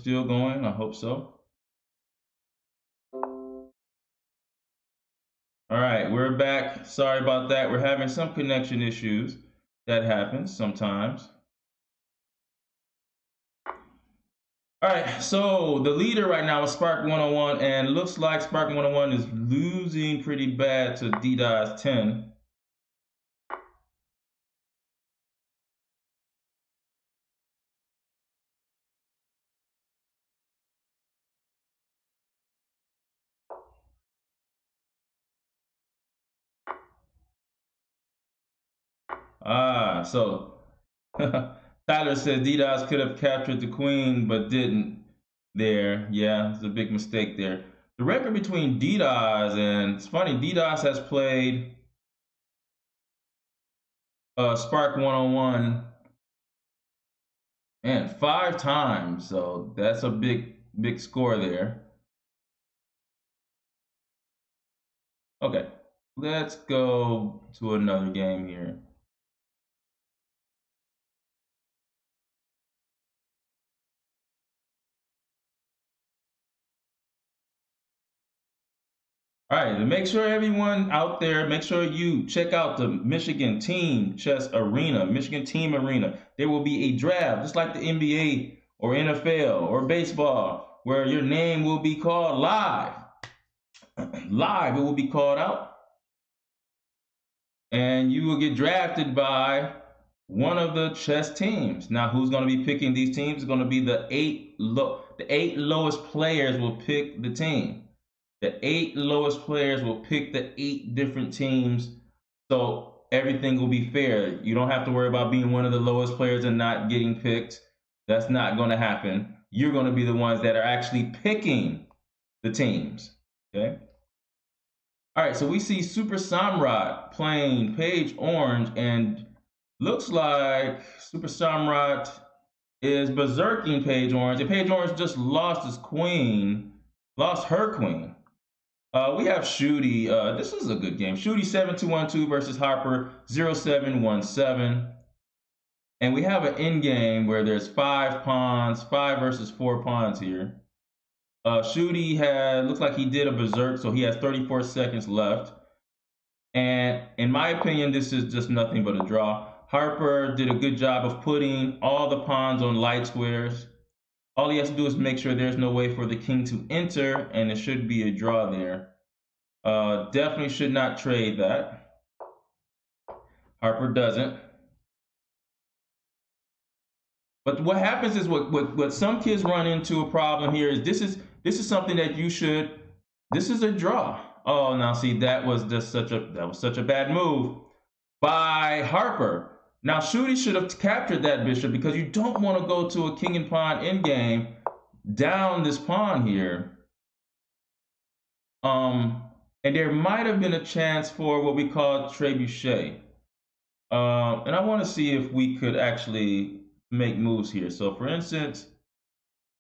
still going? I hope so. All right, we're back. Sorry about that. We're having some connection issues. That happens sometimes. All right, so the leader right now is Spark 101, and looks like Spark 101 is losing pretty bad to DDoS 10. So Tyler said DDoS could have captured the queen, but didn't there. Yeah, it's a big mistake there. The record between DDoS and, it's funny, DDoS has played Spark 101 and 5 times, so that's a big score there. Okay, let's go to another game here. All right, to make sure everyone out there, make sure you check out the Michigan Team Chess Arena, Michigan Team Arena. There will be a draft, just like the NBA or NFL or baseball, where your name will be called live. Live, it will be called out. And you will get drafted by one of the chess teams. Now, who's going to be picking these teams? It's going to be the eight lowest players will pick the team. The 8 lowest players will pick the 8 different teams, so everything will be fair. You don't have to worry about being one of the lowest players and not getting picked. That's not going to happen. You're going to be the ones that are actually picking the teams. Okay. All right, so we see Super Samrat playing Page Orange, and looks like Super Samrat is berserking Page Orange, and Page Orange just lost his queen, lost her queen. We have Shooty. This is a good game. Shooty 7212 versus Harper 0717. And we have an end game where there's 5 pawns, 5 versus 4 pawns here. Shooty looks like he did a berserk, so he has 34 seconds left. And in my opinion, this is just nothing but a draw. Harper did a good job of putting all the pawns on light squares. All he has to do is make sure there's no way for the king to enter, and it should be a draw there. Definitely should not trade that. Harper doesn't. But what happens is what some kids run into a problem here is this is something that you should. This is a draw. Oh, now see, that was such a bad move by Harper. Now, Shooty should have captured that bishop, because you don't want to go to a king and pawn endgame down this pawn here. And there might have been a chance for what we call trebuchet. And I want to see if we could actually make moves here. So, for instance,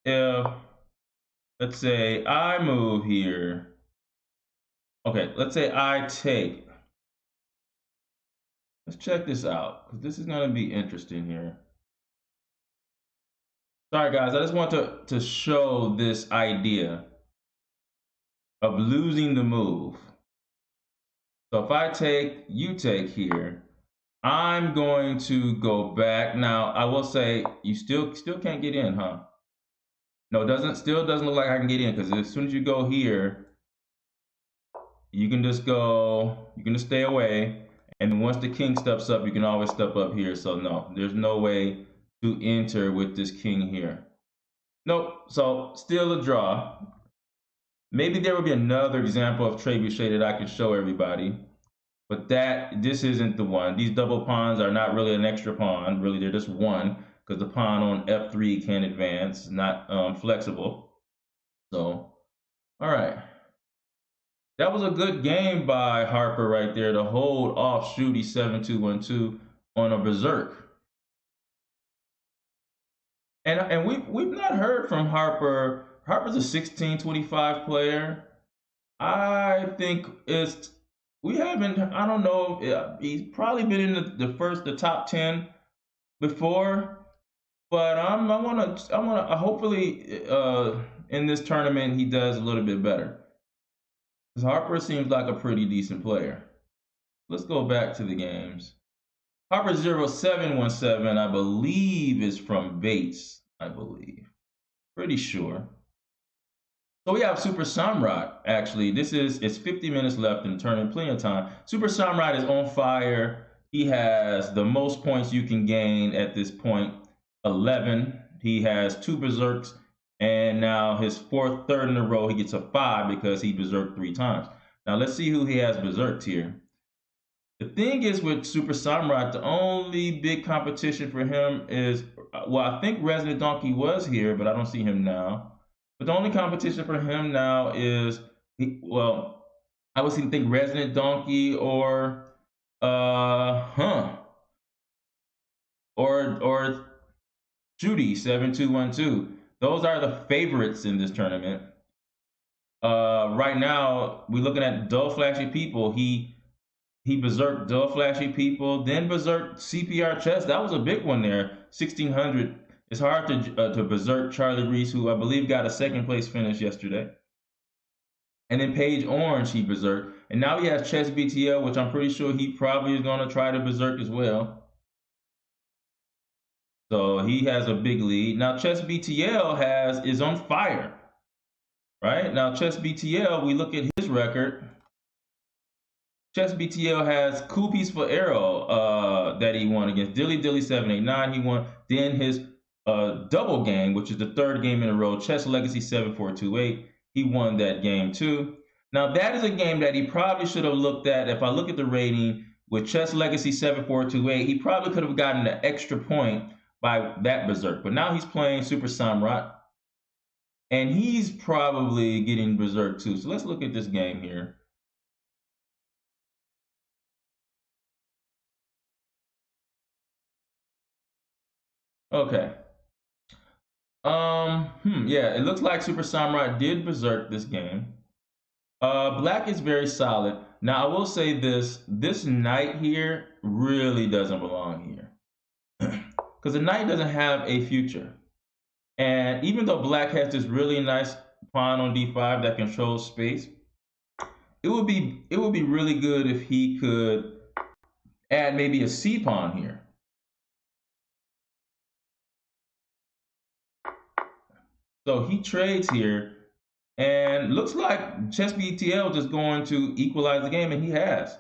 if, let's say I move here. Okay, let's say I take. Let's check this out, because this is going to be interesting here. Sorry, guys, I just want to show this idea of losing the move. So if I take, you take here, I'm going to go back. Now, I will say, you still can't get in, huh? No, it still doesn't look like I can get in, because as soon as you go here, you can just go, you can just stay away. And once the king steps up, you can always step up here. So no, there's no way to enter with this king here. Nope, so still a draw. Maybe there will be another example of trebuchet that I can show everybody, but this isn't the one. These double pawns are not really an extra pawn. Really, they're just one, because the pawn on f3 can advance, not flexible. So, all right. That was a good game by Harper right there to hold off Shooty 7212 on a berserk. And we've not heard from Harper. Harper's a 1625 player. I think we haven't. I don't know. He's probably been in the top 10 before, But hopefully in this tournament he does a little bit better. Because Harper seems like a pretty decent player. Let's go back to the games. Harper 0717, I believe, is from Bates. I believe. Pretty sure. So we have Super Samrat, actually. It's 50 minutes left in the tournament, plenty of time. Super Samrat is on fire. He has the most points you can gain at this point, 11. He has 2 berserks, and now his third in a row, he gets a 5 because he berserked 3 times. Now let's see who he has berserked here. The thing is with Super Samrat, the only big competition for him is, well, I think Resident Donkey was here, but I don't see him now. But the only competition for him now is, well, I would think Resident Donkey or, or Judy 7212. Those are the favorites in this tournament. Right now, we're looking at Dull Flashy People. He berserked Dull Flashy People, then berserked CPR Chess. That was a big one there, 1600. It's hard to berserk Charlie Reese, who I believe got a second place finish yesterday. And then Paige Orange, he berserked. And now he has Chess BTL, which I'm pretty sure he probably is going to try to berserk as well. So he has a big lead. Now Chess BTL is on fire. Right? Now Chess BTL, we look at his record. Chess BTL has Cool Peaceful Arrow that he won against Dilly Dilly 789. He won. Then his double game, which is the 3rd game in a row, Chess Legacy 7428. He won that game too. Now that is a game that he probably should have looked at. If I look at the rating with Chess Legacy 7428, he probably could have gotten an extra point by that berserk. But now he's playing Super Samrat, and he's probably getting berserk too. So let's look at this game here. Okay. Yeah, it looks like Super Samurai did berserk this game. Black is very solid. Now I will say this knight here really doesn't belong here. Because the knight doesn't have a future. And even though black has this really nice pawn on d5 that controls space, it would be really good if he could add maybe a c pawn here. So he trades here, and looks like Chess BTL just going to equalize the game, and he has.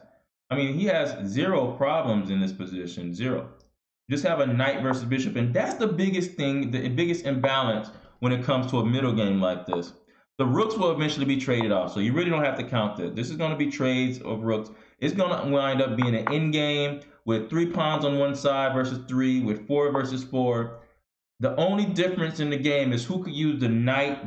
I mean, he has 0 problems in this position, 0. Just have a knight versus bishop, and that's the biggest thing, the biggest imbalance when it comes to a middle game like this. The rooks will eventually be traded off, so you really don't have to count that. This is going to be trades of rooks. It's going to wind up being an end game with 3 pawns on one side versus 3, with 4 versus 4. The only difference in the game is who could use the knight.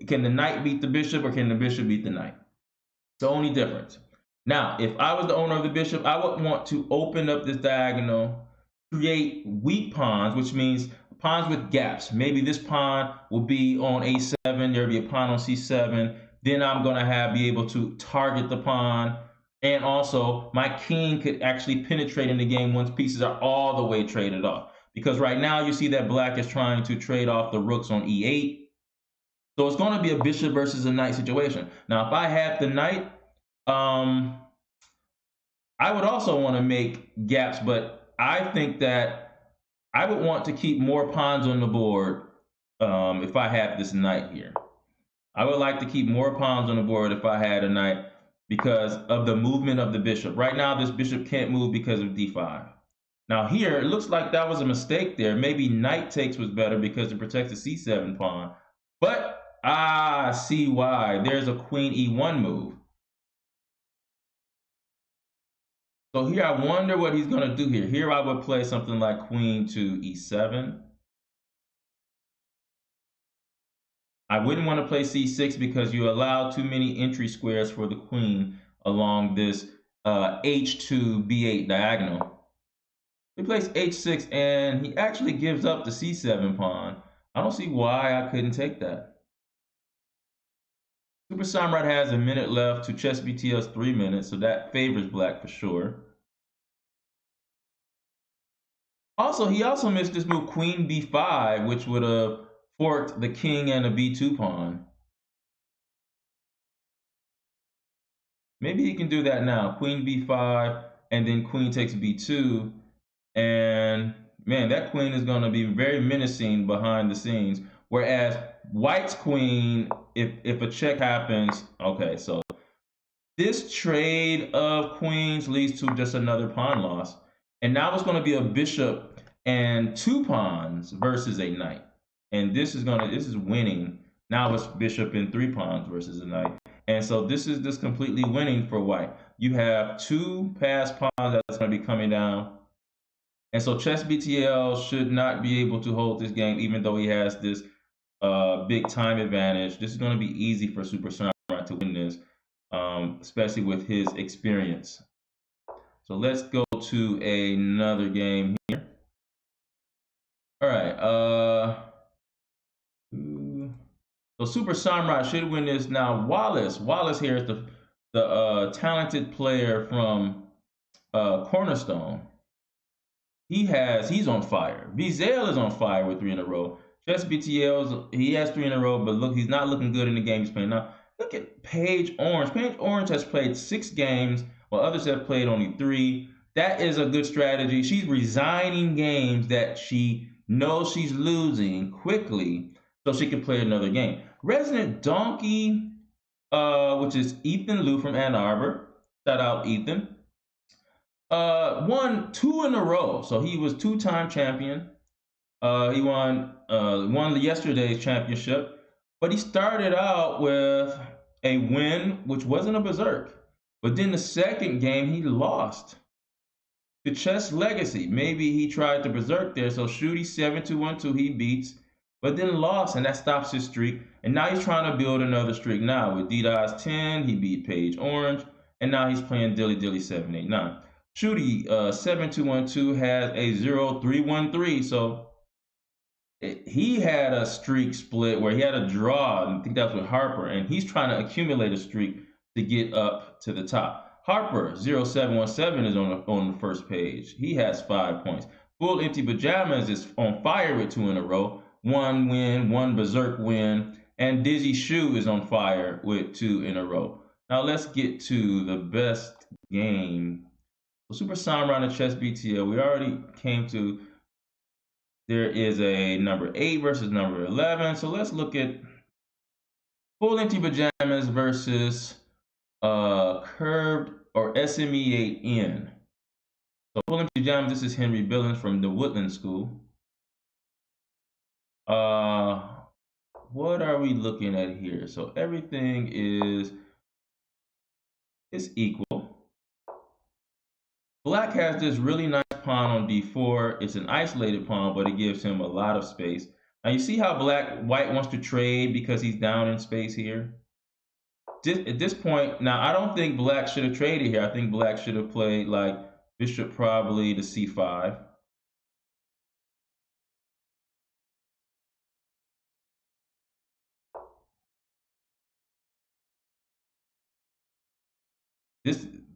Can the knight beat the bishop, or can the bishop beat the knight? It's the only difference. Now, if I was the owner of the bishop, I would want to open up this diagonal, create weak pawns, which means pawns with gaps. Maybe this pawn will be on a7, there'll be a pawn on c7. Then I'm going to be able to target the pawn. And also, my king could actually penetrate in the game once pieces are all the way traded off. Because right now you see that black is trying to trade off the rooks on e8. So it's going to be a bishop versus a knight situation. Now, if I had the knight, I would also want to make gaps, but I think that I would want to keep more pawns on the board if I had this knight here. I would like to keep more pawns on the board if I had a knight because of the movement of the bishop. Right now, this bishop can't move because of d5. Now here, it looks like that was a mistake there. Maybe knight takes was better because it protects the c7 pawn. But I see why. There's a queen e1 move. So here I wonder what he's going to do here. Here I would play something like queen to e7. I wouldn't want to play c6 because you allow too many entry squares for the queen along this h2 b8 diagonal. He plays h6, and he actually gives up the c7 pawn. I don't see why I couldn't take that. Super Samrat has a minute left to Chess BTL's 3 minutes, so that favors black for sure. Also, he also missed this move queen b5, which would have forked the king and a b2 pawn. Maybe he can do that now. Queen b5, and then queen takes b2. And man, that queen is going to be very menacing behind the scenes. Whereas white's queen, if a check happens, okay, so this trade of queens leads to just another pawn loss. And now it's going to be a bishop and 2 pawns versus a knight. And this is winning. Now it's bishop and 3 pawns versus a knight. And so this is just completely winning for white. You have 2 passed pawns that's going to be coming down. And so Chess BTL should not be able to hold this game, even though he has this big time advantage. This is going to be easy for Super Samurai to win this, especially with his experience. So let's go to another game here. All right. So Super Samurai should win this. Now Wallace here is the talented player from Cornerstone. He's on fire. Vizel is on fire with 3 in a row. Chess BTL, he has 3 in a row, but look, he's not looking good in the game he's playing. Now, look at Paige Orange. Paige Orange has played 6 games, while others have played only 3. That is a good strategy. She's resigning games that she knows she's losing quickly so she can play another game. Resident Donkey, which is Ethan Liu from Ann Arbor. Shout out, Ethan. Won 2 in a row. So he was 2-time champion. He won yesterday's championship, but he started out with a win, which wasn't a berserk. But then the second game he lost to Chess Legacy. Maybe he tried to berserk there. So Shooty 7-2-1-2 he beats, but then lost, and that stops his streak. And now he's trying to build another streak now with D-Dodge 10. He beat Paige Orange, and now he's playing Dilly Dilly 789. Shooty 7-2-1-2 has a 0-3-1-3. So he had a streak split where he had a draw, and I think that was with Harper, and he's trying to accumulate a streak to get up to the top. Harper 0717 is on the first page. He has 5 points. Full Empty Pajamas is on fire with 2 in a row. 1 win, 1 berserk win, and Dizzy Shoe is on fire with 2 in a row. Now let's get to the best game. Super Samurai and Chess BTL, we already came to, there is a number 8 versus number 11. So let's look at Full Empty Pajamas versus Curved or SME8N. So Full Empty Pajamas, this is Henry Billings from the Woodland School. What are we looking at here? So everything is equal. Black has this really nice pawn on d4. It's an isolated pawn, but it gives him a lot of space. Now you see how white wants to trade because he's down in space here? At this point, now I don't think black should have traded here. I think black should have played like bishop probably to c5.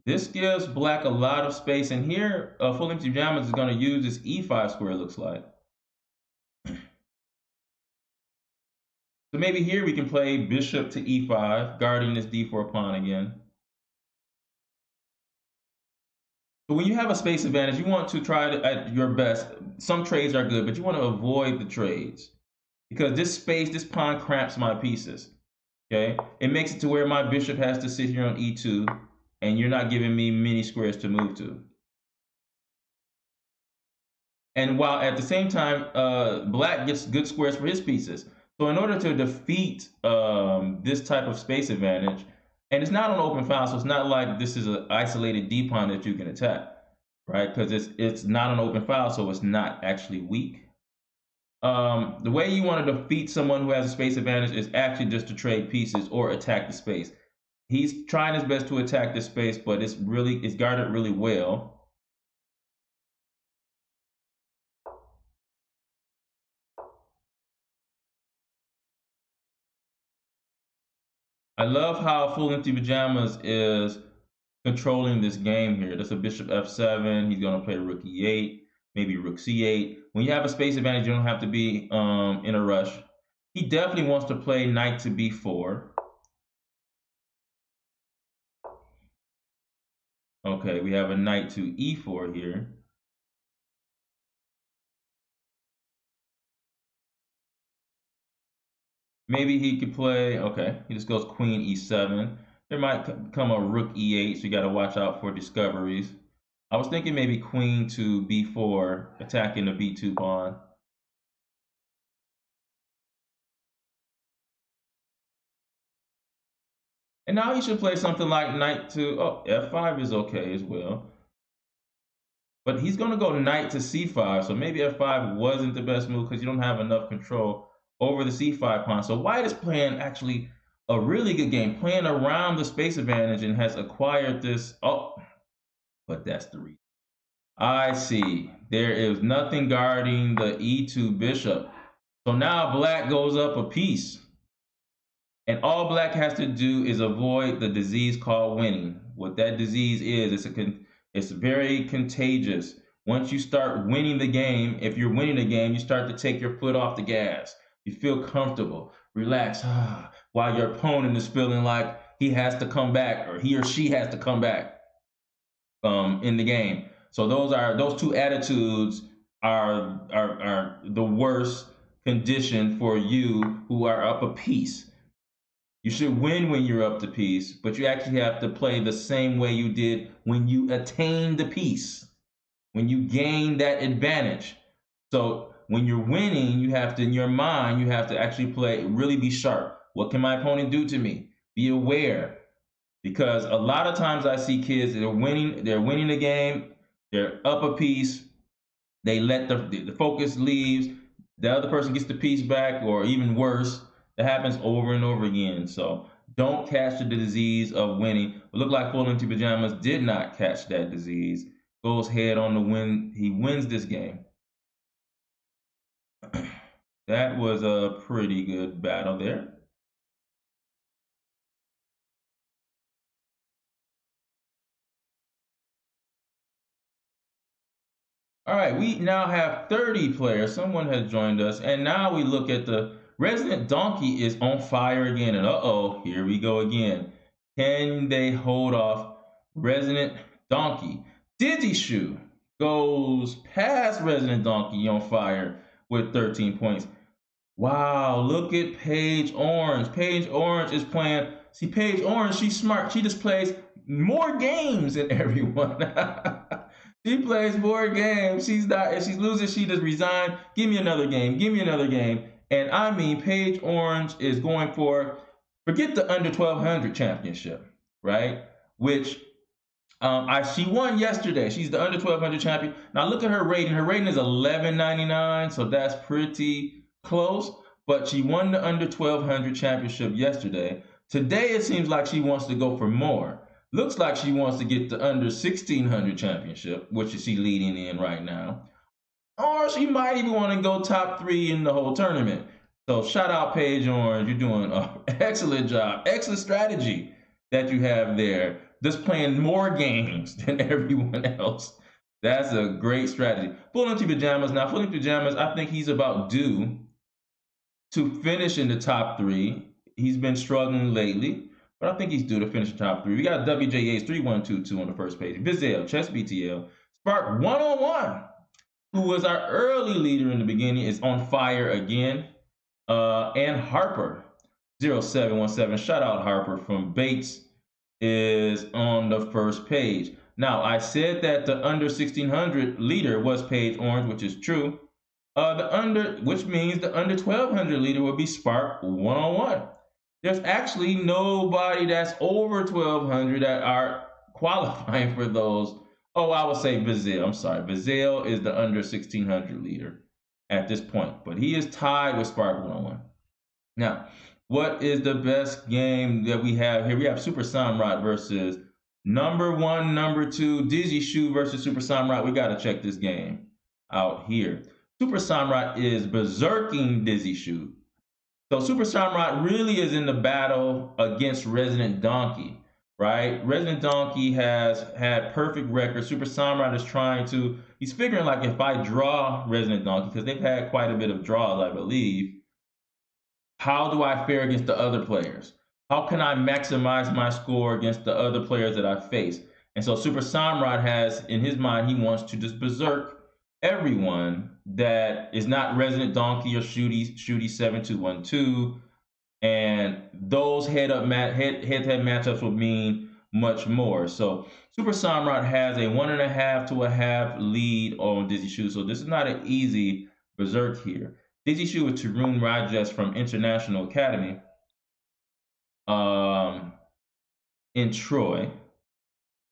This gives black a lot of space, and here Full Empty Pajamas is going to use this e5 square, looks like. So maybe here we can play bishop to e5, guarding this d4 pawn again. So when you have a space advantage, you want to try to, at your best, some trades are good, but you want to avoid the trades. Because this space, this pawn cramps my pieces, okay? It makes it to where my bishop has to sit here on e2, and you're not giving me many squares to move to. And while at the same time, black gets good squares for his pieces. So in order to defeat this type of space advantage, and it's not an open file, so it's not like this is an isolated D pawn that you can attack, right? Because it's not an open file, so it's not actually weak. The way you want to defeat someone who has a space advantage is actually just to trade pieces or attack the space. He's trying his best to attack this space, but it's guarded really well. I love how Full Empty Pajamas is controlling this game here. That's a bishop f7. He's going to play rook e8. maybe rook c8. When you have a space advantage, you don't have to be in a rush. He definitely wants to play knight to b4. Okay, we have a knight to e4 here. Maybe he could play, okay, he just goes queen e7. There might come a rook e8, so you got to watch out for discoveries. I was thinking maybe queen to b4, attacking the b2 pawn. And now he should play something like knight to, oh, f5 is okay as well. But he's going to go knight to c5, so maybe f5 wasn't the best move because you don't have enough control over the c5 pawn. So white is playing actually a really good game, playing around the space advantage and has acquired this. Oh, but that's the reason. I see. There is nothing guarding the e2 bishop. So now black goes up a piece. And all black has to do is avoid the disease called winning. What that disease is, it's very contagious. Once you start winning the game, if you're winning the game, you start to take your foot off the gas. You feel comfortable, relax, while your opponent is feeling like he has to come back or he or she has to come back in the game. So those two attitudes are the worst condition for you who are up a piece. You should win when you're up to piece, but you actually have to play the same way you did when you attained the piece, when you gained that advantage. So when you're winning, you have to, in your mind, you have to actually play, really be sharp. What can my opponent do to me? Be aware. Because a lot of times I see kids that are winning the game, they're up a piece, they let the focus leaves, the other person gets the piece back, or even worse, that happens over and over again. So don't catch the disease of winning. It looked like Full Empty Pajamas did not catch that disease. Goes head on the win. He wins this game. That was a pretty good battle there. All right, we now have 30 players. Someone has joined us. And now we look at the Resident Donkey is on fire again. And uh-oh, here we go again. Can they hold off Resident Donkey? Dizzy Shoe goes past Resident Donkey on fire with 13 points. Wow, look at Paige Orange. Paige Orange is playing. See, Paige Orange, she's smart. She just plays more games than everyone. She plays more games. She's not, if she's losing, she just resign. Give me another game. Give me another game. And I mean, Paige Orange is going for, forget the under 1200 championship, right? Which she won yesterday. She's the under 1200 champion. Now look at her rating. Her rating is 1199, so that's pretty close. But she won the under 1200 championship yesterday. Today it seems like she wants to go for more. Looks like she wants to get the under 1600 championship, which is she leading in right now. Or she might even want to go top 3 in the whole tournament. So shout out Paige Orange. You're doing an excellent job. Excellent strategy that you have there. Just playing more games than everyone else. That's a great strategy. Full Empty Pajamas. Now, Full Empty Pajamas, I think he's about due to finish in the top 3. He's been struggling lately, but I think he's due to finish the top 3. We got WJH 3122 on the first page. Vizel, Chess BTL, Spark 101, who was our early leader in the beginning, is on fire again. And Harper 0717, shout out Harper from Bates, is on the first page. Now, I said that the under 1600 leader was Paige Orange, which is true. Which means the under 1200 leader would be Spark 101. There's actually nobody that's over 1200 that are qualifying for those. Oh, I would say Vizel. I'm sorry. Vizel is the under 1600 leader at this point, but he is tied with Spark 101. Now, what is the best game that we have here? We have Super Samrat versus number 1, number 2, Dizzy Shoe versus Super Samrat. We got to check this game out here. Super Samrat is berserking Dizzy Shoe. So Super Samrat really is in the battle against Resident Donkey, right? Resident Donkey has had perfect record. Super Samrat is trying to, he's figuring like if I draw Resident Donkey, because they've had quite a bit of draws, I believe, how do I fare against the other players? How can I maximize my score against the other players that I face? And so Super Samurott has in his mind, he wants to just berserk everyone that is not Resident Donkey or Shooty 7212. And those head-to-head matchups will mean much more. So Super Samurott has a 1.5 to a half lead on Dizzy Shu. So this is not an easy berserk here. Dizzy Shu is Tarun Rajesh from International Academy in Troy.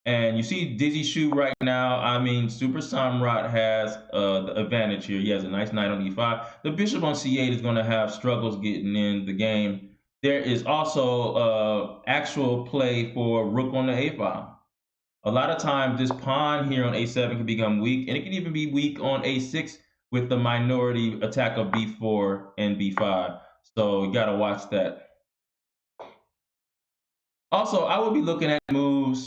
And you see Dizzy Shu right now. I mean, Super Samurott has the advantage here. He has a nice knight on e5. The bishop on c8 is going to have struggles getting in the game. There is also actual play for rook on the a file. A lot of times this pawn here on a7 can become weak, and it can even be weak on a6 with the minority attack of b4 and b5. So you got to watch that. Also, I would be looking at moves.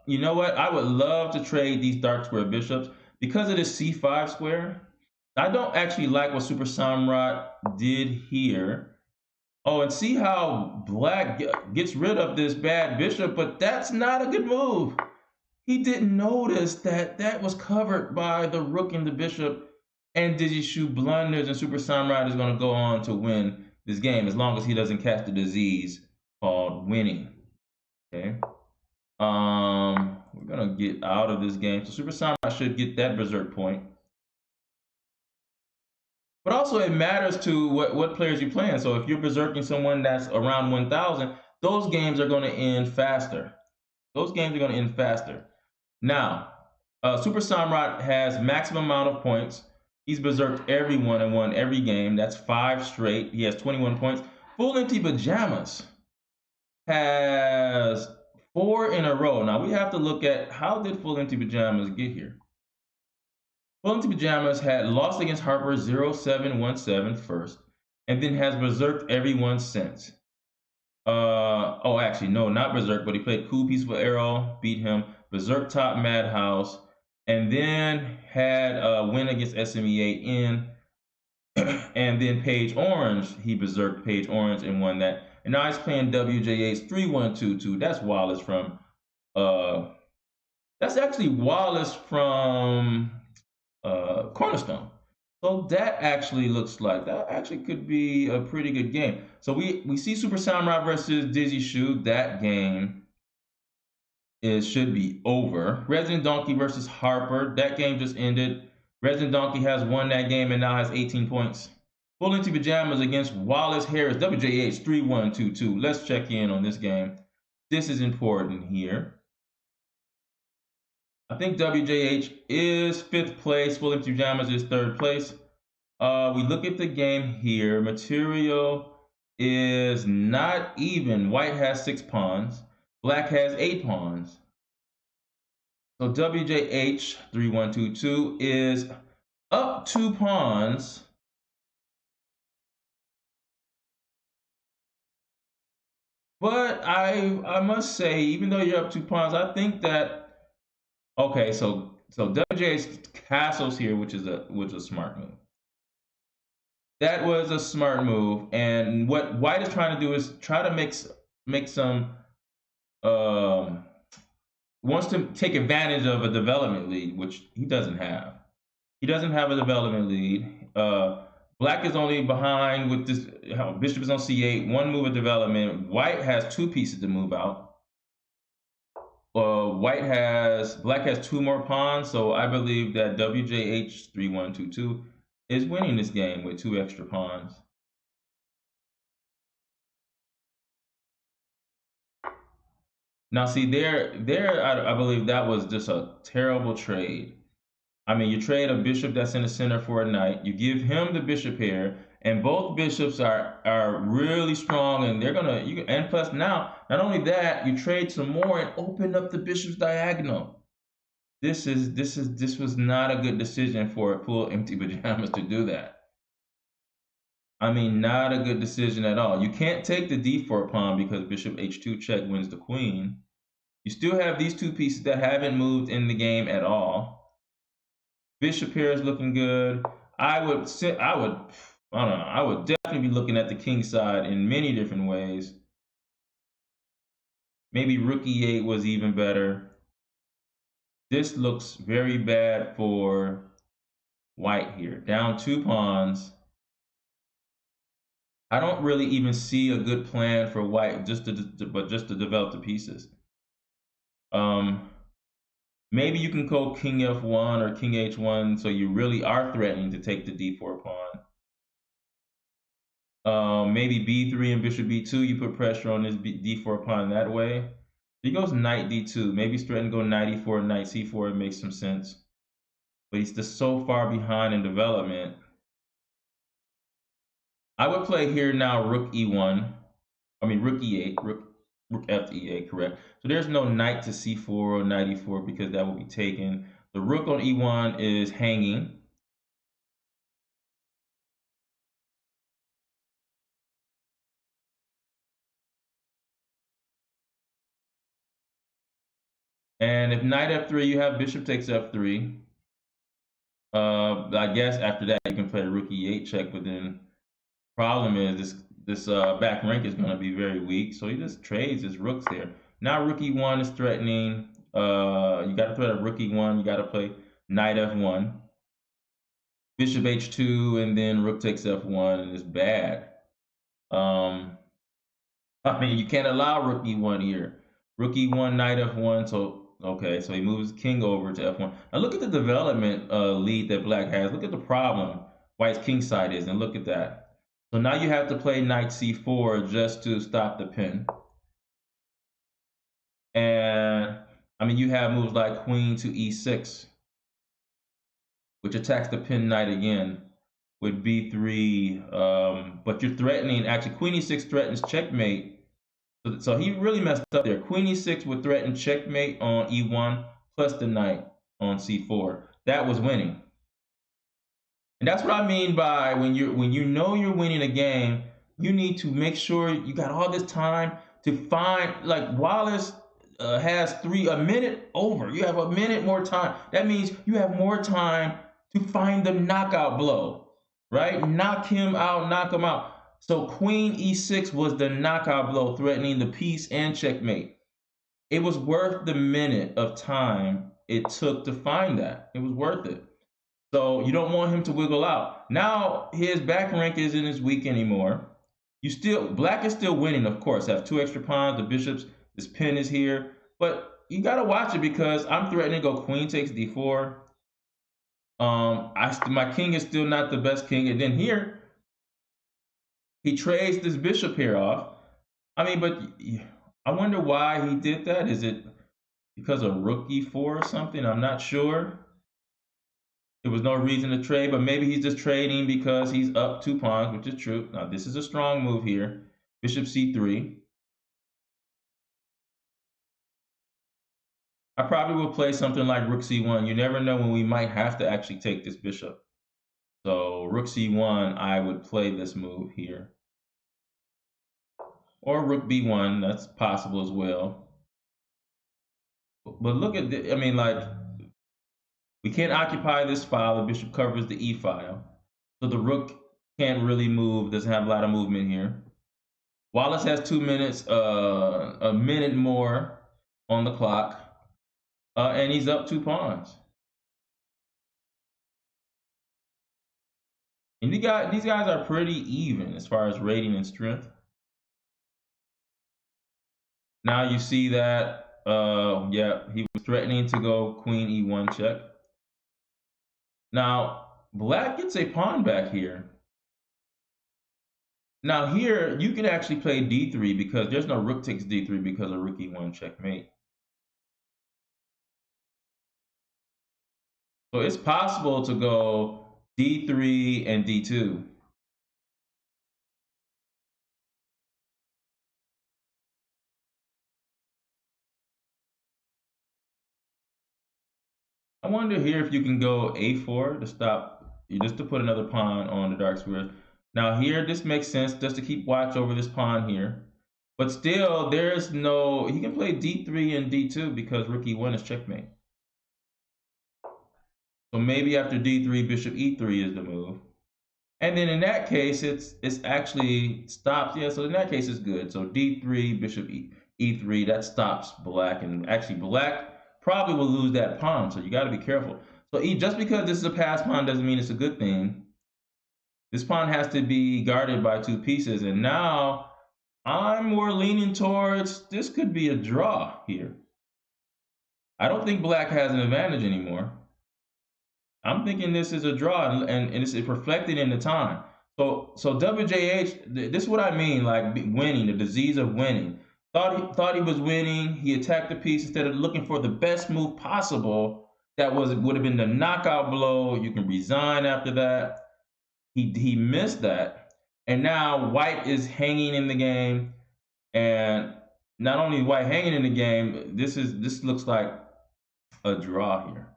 You know what? I would love to trade these dark square bishops because of this c5 square. I don't actually like what Super Samurott did here. Oh, and see how black gets rid of this bad bishop, but that's not a good move. He didn't notice that that was covered by the rook and the bishop, and Dizzy Shu blunders, and Super Samurott is going to go on to win this game as long as he doesn't catch the disease called winning. Okay. We're gonna get out of this game. So Super Samurott should get that berserk point. But also it matters to what players you're playing. So if you're berserking someone that's around 1,000, those games are going to end faster. Those games are going to end faster. Now, Super Samurott has maximum amount of points. He's berserked everyone and won every game. That's 5 straight. He has 21 points. Full Empty Pajamas has 4 in a row. Now we have to look at how did Full Empty Pajamas get here. Full Empty Pajamas had lost against Harper 0-7-1-7 first, and then has berserked everyone since. Oh, actually, no, not berserk, but he played Cool Peaceful Arrow, beat him, berserk top Madhouse, and then had a win against SME8 in, and then Page Orange, he berserked Page Orange and won that. And now he's playing WJ8's 3-1-2-2. That's Wallace from, that's actually Wallace from Cornerstone. So that actually looks like that actually could be a pretty good game. So we see Super Samurott versus Dizzy Shu. That game should be over. Resident Donkey versus Harper. That game just ended. Resident Donkey has won that game and now has 18 points. Full Empty Pajamas against Wallace Harris. WJH 3-1-2-2. Let's check in on this game. This is important here. I think WJH is 5th place. Full Empty Pajamas is 3rd place. We look at the game here. Material is not even. White has 6 pawns. Black has 8 pawns. So WJH 3-1-2-2 is up 2 pawns. But I must say, even though you're up 2 pawns, I think that, okay, so WJ's castles here, which is a smart move. That was a smart move, and what White is trying to do is try to make some wants to take advantage of a development lead, which he doesn't have. He doesn't have a development lead. Black is only behind with this. Bishop is on c8, 1 move of development. White has 2 pieces to move out. Black has 2 more pawns, so I believe that WJH 3-1-2-2 is winning this game with 2 extra pawns. Now, see, I believe that was just a terrible trade. I mean, you trade a bishop that's in the center for a knight. You give him the bishop here, and both bishops are really strong, and they're gonna. And plus, now not only that, you trade some more and open up the bishop's diagonal. This was not a good decision for Full Empty Pajamas to do that. I mean, not a good decision at all. You can't take the d4 pawn because bishop h2 check wins the queen. You still have these 2 pieces that haven't moved in the game at all. Bishop here is looking good. I don't know. I would definitely be looking at the king side in many different ways. Maybe rook e8 was even better. This looks very bad for white here. Down 2 pawns. I don't really even see a good plan for white just to develop the pieces. Maybe you can go king f1 or king h1, so you really are threatening to take the d4 pawn. Maybe b3 and bishop b2, you put pressure on this d4 pawn that way. He goes knight d2. Maybe he's threatening to go knight e4, knight c4. It makes some sense. But he's just so far behind in development. I would play here now rook e1. I mean rook e8, rook f e8, correct. So there's no knight to c4 or knight e4 because that will be taken. The rook on e1 is hanging. And if knight f3, you have bishop takes f3. I guess after that you can play rook e8 check, but then problem is this back rank is going to be very weak, so he just trades his rooks there. Now rook e1 is threatening. You got to threat a rook e1. You got to play knight f1, bishop h2, and then rook takes f1, and it's bad. I mean, you can't allow rook e1 here. Rook e1, knight f1. So okay, so he moves king over to f1. Now look at the development lead that black has. Look at the problem white's king side is, and look at that. So now you have to play knight c4 just to stop the pin. And I mean, you have moves like queen to e6, which attacks the pin knight again with b3. But you're threatening, actually, queen e6 threatens checkmate. So he really messed up there. Queen e6 would threaten checkmate on e1 plus the knight on c4. That was winning. And that's what I mean by when you know you're winning a game, you need to make sure you got all this time to find, like Wallace has a minute over. You have a minute more time. That means you have more time to find the knockout blow, right? Knock him out, knock him out. So queen e6 was the knockout blow, threatening the piece and checkmate. It was worth the minute of time it took to find that. It was worth it. So you don't want him to wiggle out. Now his back rank isn't as weak anymore. Black is still winning, of course. Have 2 extra pawns, the bishops, this pin is here. But you gotta watch it because I'm threatening to go queen takes d4. My king is still not the best king. And then here, he trades this bishop here off. I mean, but I wonder why he did that. Is it because of rook e4 or something? I'm not sure. There was no reason to trade, but maybe he's just trading because he's up 2 pawns, which is true. Now, this is a strong move here. Bishop c3. I probably will play something like rook c1. You never know when we might have to actually take this bishop. So rook c1, I would play this move here. Or rook b1, that's possible as well. But look at I mean, like, we can't occupy this file. The bishop covers the e file. So the rook can't really move, doesn't have a lot of movement here. Wallace has 2 minutes, a minute more on the clock, and he's up 2 pawns. And these guys are pretty even as far as rating and strength. Now you see that, yeah, he was threatening to go queen e1 check. Now, black gets a pawn back here. Now here, you can actually play d3 because there's no rook takes d3 because of rook e1 checkmate. So it's possible to go d3 and d2. I wonder here if you can go a4 to stop, just to put another pawn on the dark square. Now here, this makes sense just to keep watch over this pawn here. But still, there's no, he can play d3 and d2 because rook e1 is checkmate. So maybe after d3, bishop e3 is the move. And then in that case, it's actually stops. Yeah, so in that case, it's good. So d3, bishop e3, that stops black. And actually, black probably will lose that pawn. So you got to be careful. So just because this is a passed pawn doesn't mean it's a good thing. This pawn has to be guarded by two pieces. And now I'm more leaning towards this could be a draw here. I don't think black has an advantage anymore. I'm thinking this is a draw, and it's reflected in the time. So WJH, this is what I mean, like winning, the disease of winning. Thought he was winning. He attacked the piece instead of looking for the best move possible. That would have been the knockout blow. You can resign after that. He missed that, and now white is hanging in the game, and not only white hanging in the game, this looks like a draw here.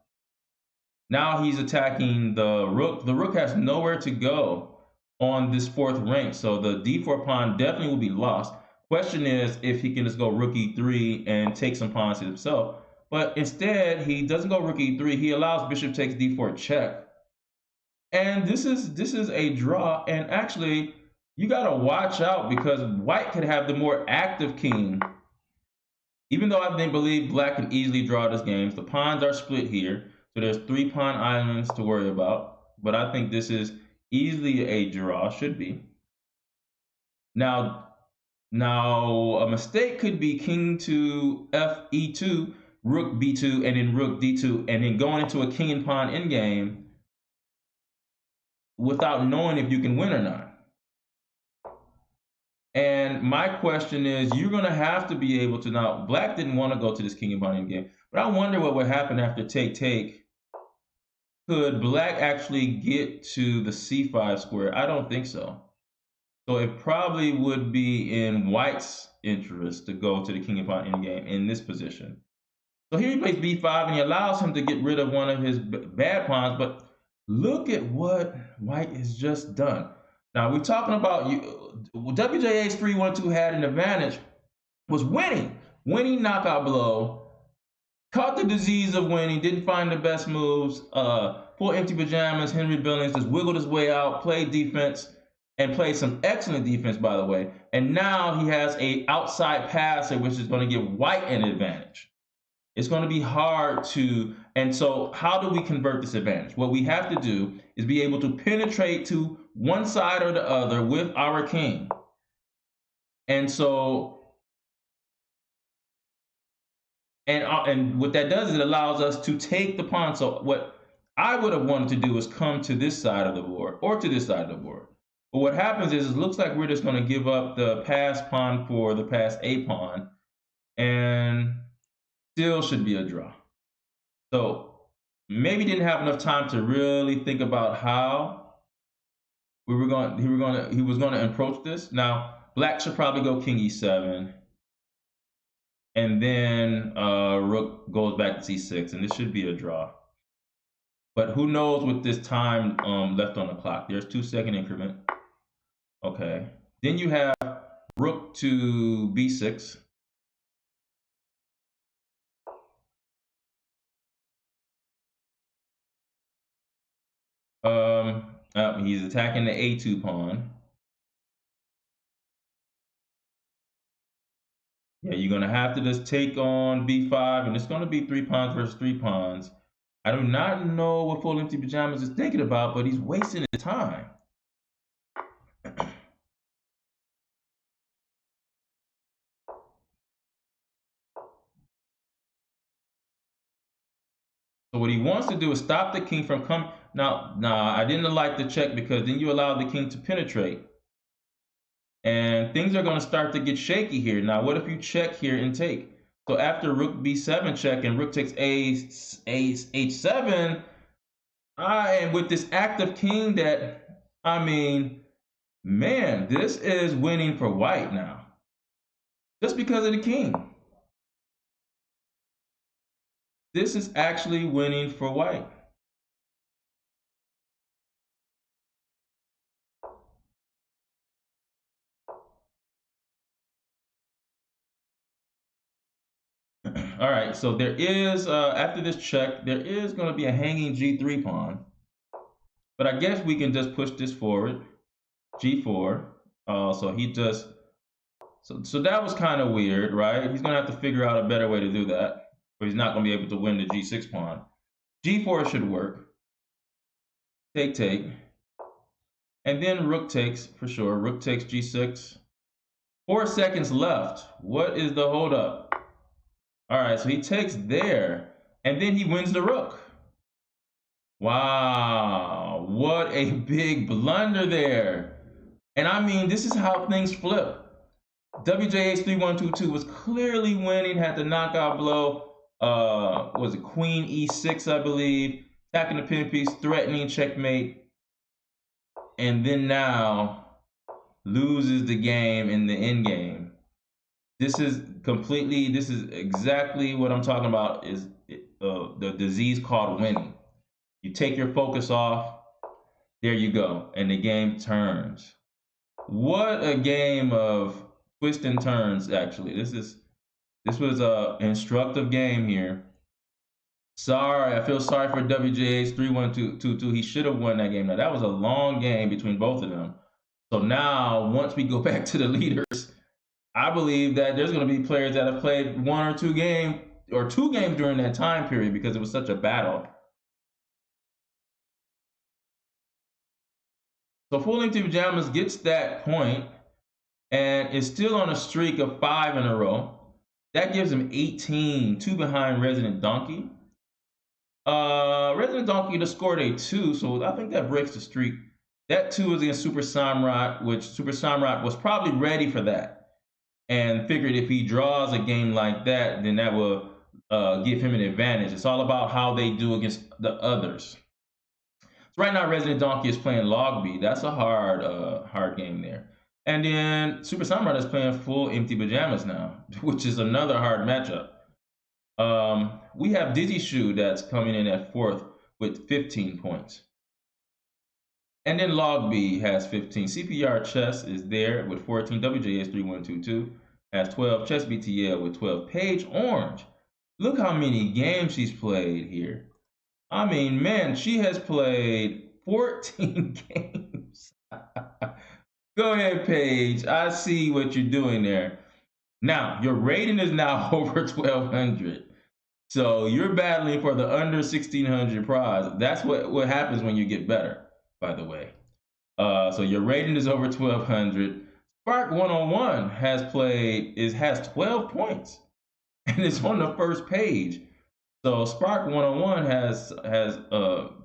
Now he's attacking the rook. The rook has nowhere to go on this fourth rank, so the d4 pawn definitely will be lost. Question is if he can just go rook e3 and take some pawns to himself. But instead, he doesn't go rook e3. He allows bishop takes d4 check. And this is a draw. And actually, you got to watch out because white could have the more active king. Even though I believe black can easily draw this game, the pawns are split here. So there's 3 pawn islands to worry about, but I think this is easily a draw, should be. Now a mistake could be king to f e2, rook b2, and then rook d2, and then going into a king and pawn endgame without knowing if you can win or not. And my question is, you're going to have to be able to, now black didn't want to go to this king and pawn endgame, but I wonder what would happen after take. Could black actually get to the c5 square? I don't think so. So it probably would be in white's interest to go to the king and pawn endgame in this position. So here he plays b5 and he allows him to get rid of one of his bad pawns, but look at what white has just done. Now we're talking about WJA's 3-1-2 had an advantage, was winning knockout blow. Caught the disease of winning, didn't find the best moves, full empty pajamas, Henry Billings just wiggled his way out, played defense, and played some excellent defense, by the way. And now he has a outside passer, which is going to give white an advantage. It's going to be hard to, and so how do we convert this advantage? What we have to do is be able to penetrate to one side or the other with our king. And so, and what that does is it allows us to take the pawn. So what I would have wanted to do is come to this side of the board or to this side of the board. But what happens is it looks like we're just going to give up the passed pawn for the passed a pawn, and still should be a draw. So maybe didn't have enough time to really think about how he was going to approach this. Now black should probably go king e7. And then rook goes back to c6, and this should be a draw. But who knows with this time left on the clock. There's 2-second increment. Okay. Then you have rook to b6. He's attacking the a2 pawn. Yeah, you're going to have to just take on b5, and it's going to be 3 pawns versus 3 pawns. I do not know what full empty pajamas is thinking about, but he's wasting his time. So what he wants to do is stop the king from coming. Now, I didn't like the check because then you allow the king to penetrate. And things are going to start to get shaky here. Now, what if you check here and take? So after rook b7 check and rook takes h7, and with this active king that, I mean, man, this is winning for white now. Just because of the king. This is actually winning for white. All right, so there is, after this check, there is going to be a hanging g3 pawn. But I guess we can just push this forward, g4. So he just, so that was kind of weird, right? He's going to have to figure out a better way to do that, but he's not going to be able to win the g6 pawn. g4 should work. Take, take. And then rook takes, for sure. Rook takes g6. 4 seconds left. What is the holdup? All right, so he takes there, and then he wins the rook. Wow, what a big blunder there. And I mean, this is how things flip. WJH3122 was clearly winning, had the knockout blow. Was it Queen E6, I believe, attacking the pin piece, threatening checkmate, and then now loses the game in the end game. This is exactly what I'm talking about, is the disease called winning. You take your focus off, there you go, and the game turns. What a game of twists and turns, actually. This was an instructive game here. Sorry, I feel sorry for WJH3122. He should have won that game. Now, that was a long game between both of them. So now, once we go back to the leaders, I believe that there's going to be players that have played 1 or 2 games, or 2 games during that time period, because it was such a battle. So Full Empty Pajamas gets that point and is still on a streak of 5 in a row. That gives him 18, 2 behind Resident Donkey. Resident Donkey just scored a 2, so I think that breaks the streak. That 2 is against Super Samrat, which Super Samrat was probably ready for that and figured if he draws a game like that, then that will give him an advantage. It's all about how they do against the others. So right now, Resident Donkey is playing Log B. That's a hard game there. And then Super Samrat is playing Full Empty Pajamas now, which is another hard matchup. We have Dizzy Shoe that's coming in at 4th with 15 points. And then Log B has 15. CPR Chess is there with 14. WJS3122 has 12. Chess BTL with 12. Paige Orange, look how many games she's played here. I mean, man, she has played 14 games. Go ahead, Paige. I see what you're doing there. Now, your rating is now over 1,200. So you're battling for the under 1,600 prize. That's what happens when you get better, by the way. So your rating is over 1,200. Spark 101 has 12 points, and it's on the first page. So Spark 101 has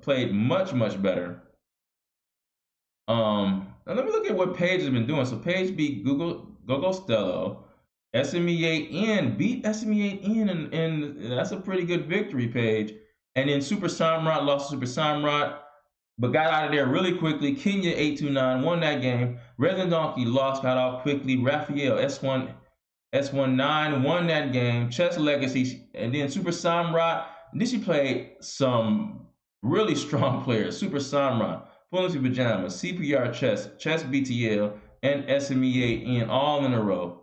played much better. Now let me look at what Paige has been doing. So Paige beat Gogo Stello. SME8N beat SME8N, and that's a pretty good victory, Paige. And then Super Samrat lost to Super Samrat, but got out of there really quickly. Kenya 829 won that game. Resident Donkey lost, got out quickly. Raphael S19 won that game. Chess Legacy, and then Super Samrat. And then she played some really strong players. Super Samrat, Full Empty Pajamas, CPR Chess, Chess BTL, and SME8N all in a row.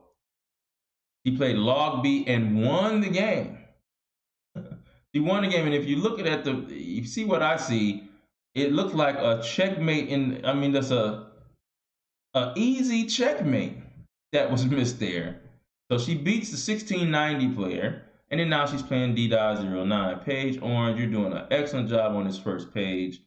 He played Log B and won the game. He won the game, and if you look at you see what I see, it looks like a checkmate. That's a easy checkmate that was missed there. So she beats the 1690 player, and then now she's playing D.09. Paige Orange, you're doing an excellent job on this first page.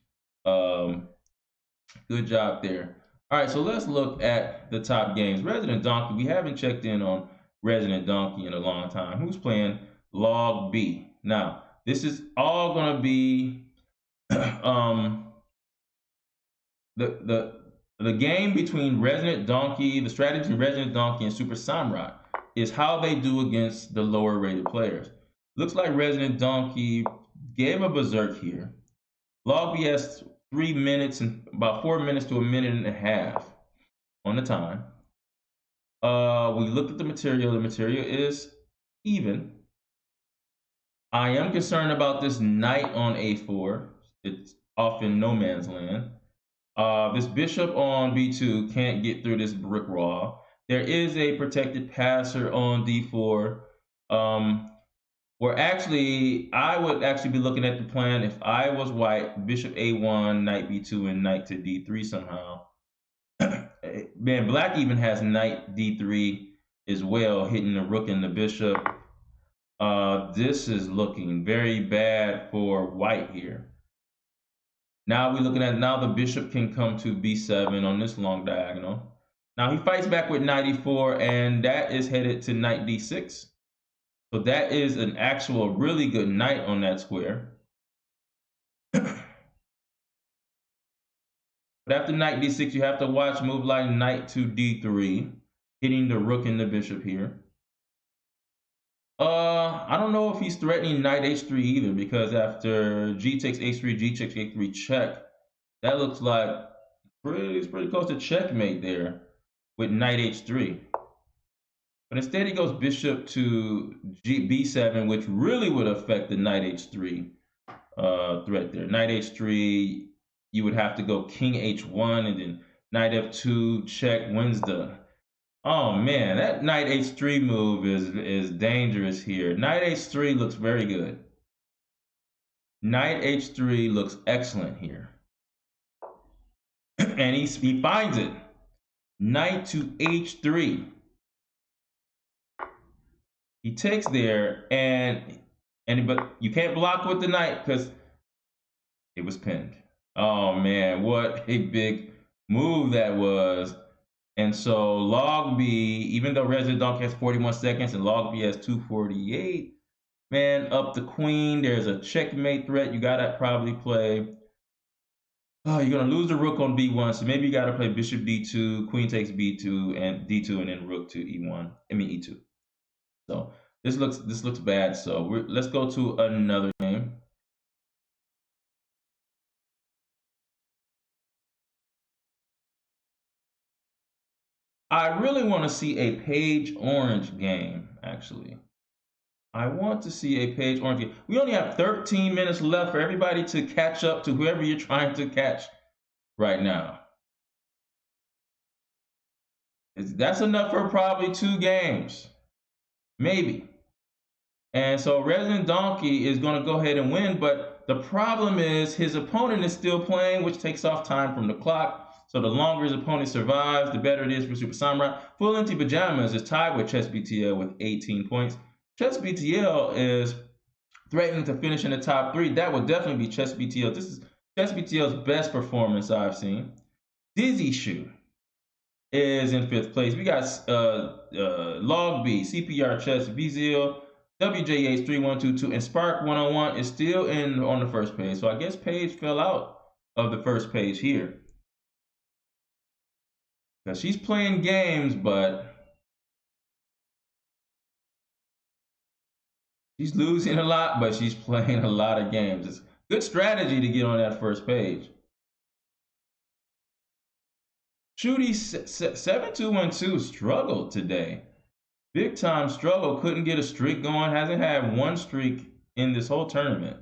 Good job there. All right, so let's look at the top games. Resident Donkey, we haven't checked in on Resident Donkey in a long time. Who's playing Log B? Now, this is all going to be the game between Resident Donkey, the strategy between Resident Donkey and Super Samrat is how they do against the lower rated players. Looks like Resident Donkey gave a berserk here. Log B has 3 minutes and about 4 minutes to a minute and a half on the time. We looked at the material. The material is even. I am concerned about this knight on a4. It's often no man's land. This bishop on b2 can't get through this brick wall. There is a protected passer on d4. Or actually, I would actually be looking at the plan if I was white, bishop a1, knight b2, and knight to d3 somehow. Man, black even has knight d3 as well, hitting the rook and the bishop. This is looking very bad for white here. Now we're looking at, now the bishop can come to b7 on this long diagonal. Now he fights back with knight e4, and that is headed to knight d6. So that is an actual really good knight on that square. But after knight d6, you have to watch move like knight to d3, hitting the rook and the bishop here. I don't know if he's threatening knight h3 either, because after g takes h3, g takes h3 check, that looks like pretty close to checkmate there with knight h3. But instead he goes bishop to b7, which really would affect the knight h3 threat there. Knight h3, you would have to go king h1, and then knight f2 check wins the... Oh man, that knight h3 move is dangerous here. Knight h3 looks very good. Knight h3 looks excellent here. And he finds it. Knight to h3. He takes there, but you can't block with the knight because it was pinned. Oh man, what a big move that was. And so log B, even though Resident Donkey has 41 seconds and log B has 248, man, up the queen. There's a checkmate threat. You gotta probably play. Oh, you're gonna lose the rook on b1, so maybe you gotta play bishop d2, queen takes b2 and d2, and then rook to e1. I mean e2. So this looks bad. So let's go to another game. I really want to see a page orange game, actually. I want to see a page orange game. We only have 13 minutes left for everybody to catch up to whoever you're trying to catch right now. That's enough for probably 2 games, maybe. And so Resident Donkey is going to go ahead and win, but the problem is his opponent is still playing, which takes off time from the clock. So the longer his opponent survives, the better it is for Super Samurai. Full Empty Pajamas is tied with Chess BTL with 18 points. Chess BTL is threatening to finish in the top 3. That would definitely be Chess BTL. This is Chess BTL's best performance I've seen. Dizzy Shoe is in 5th place. We got Log B, CPR Chess, VZL, WJH 3122, and Spark 101 is still on the first page. So I guess Paige fell out of the first page here. Because she's playing games, but she's losing a lot, but she's playing a lot of games. It's good strategy to get on that first page. Shooty 7212 struggled today. Big time struggle. Couldn't get a streak going. Hasn't had 1 streak in this whole tournament,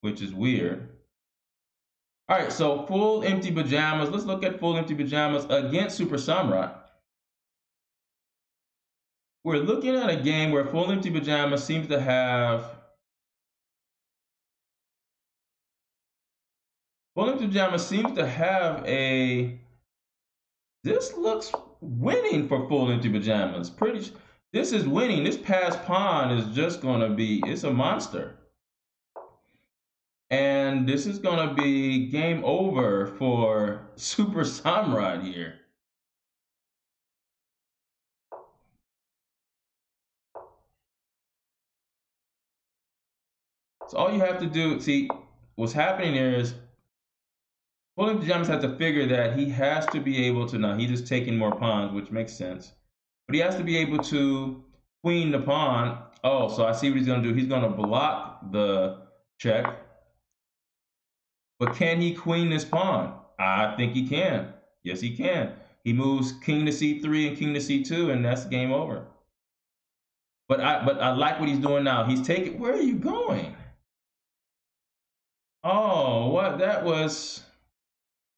which is weird. All right, so Full Empty Pajamas. Let's look at Full Empty Pajamas against Super Samurai. We're looking at a game where Full Empty Pajamas seems to have... Full Empty Pajamas seems to have a... This looks winning for Full Empty Pajamas. This is winning. This passed pawn is just going to be... It's a monster. And this is going to be game over for Super Samurai here. So all you have to do, see, what's happening here is Full Empty Pajamas has to figure that he has to be able to, now he's just taking more pawns, which makes sense. But he has to be able to queen the pawn. Oh, so I see what he's going to do. He's going to block the check. But can he queen this pawn? I think he can. Yes, he can. He moves king to c3 and king to c2, and that's game over. But I like what he's doing now. He's taking... Where are you going? Oh, what? That was...